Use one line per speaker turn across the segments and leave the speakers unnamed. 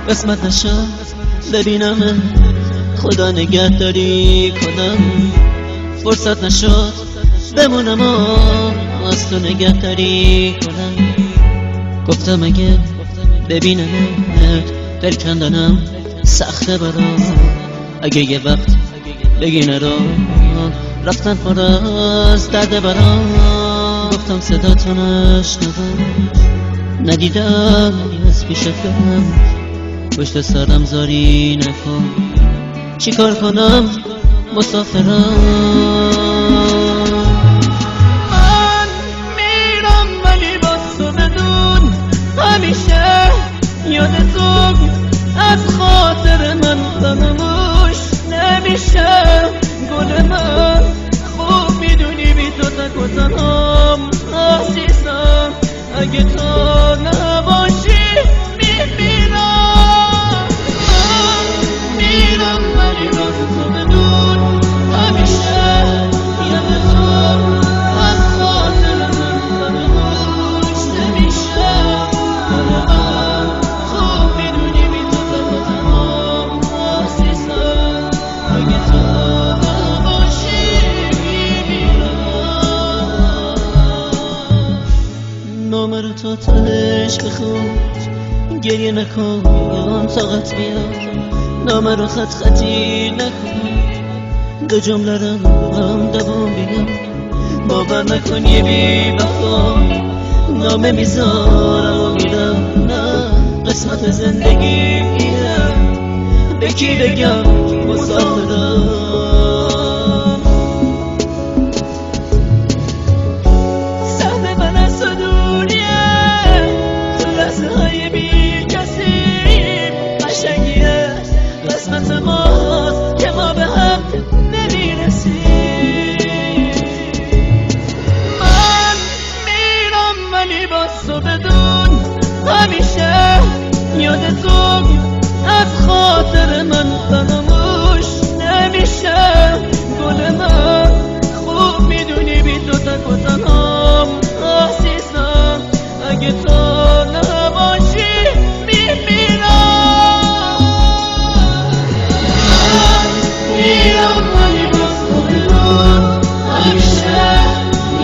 قسمت نشد ببینم خدا نگهداری کنم، فرصت نشد بمونم و از تو نگهداری کنم. گفتم اگه ببینمت دل کندنم سخته برام، اگه یه وقت بگی نرو رفتن پر از درد برام. گفتم صداتو نشنوم ندیدم از پیشت برم، پشت سرم زاری نکن چیکار کنم مسافرم.
من میرم ولی با تو بدون همیشه یادتون از خاطر من فراموش نمیشه. گل من خوب میدونی بی تو تک و تنهام عزیزم، اگه تو نباشی میمیرم. من میرم ولی با تو بدون همیشه یادتون از خاطر من فراموش نمیشه. گل من خوب میدونی بی تو تک و تنهام عزیزم، اگه تو نباشی میمیرم.
نامه رو تو تهش بخون گریه نکن طاقت بیاد، نامه رو خط خطی نکن دو جمله رو هم دوام بیاد. باور نکن یه بی وفا نامه میذارم و میرم، نه قسمت زندگیه به کی بگم مسافرم.
سهم من از تو دوریه تو لحظه های بی کسی، قشنگیه قسمت ماست که ما به هم نمیرسیم. من میرم ولی با تو بدون همیشه یادتون از خاطر من فراموش نمیشه. گل من خوب میدونی بی تو تک و تنهام عزیزم، اگه تو نباشی میمیرم. من میرم ولی با تو بدون همیشه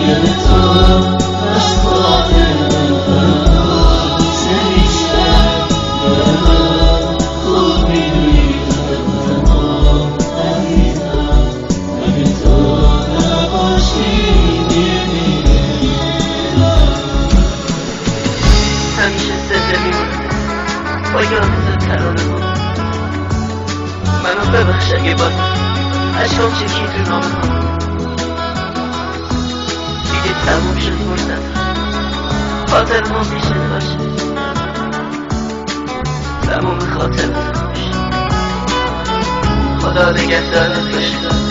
یادتون از خاطر من فراموش نمیشه. گل من خوب میدونی بی تو تک و تنهام عزیزم، اگه تو نباشی
همیشه زنده میمونه با یادت ترانه ها. منو ببخش اگه باز عشقام چکی تو نامه ها. دیگه تموم شد فرصت خاطر ما میشه باشه، تموم خاطر باشه. خدا نگهدارت باشه.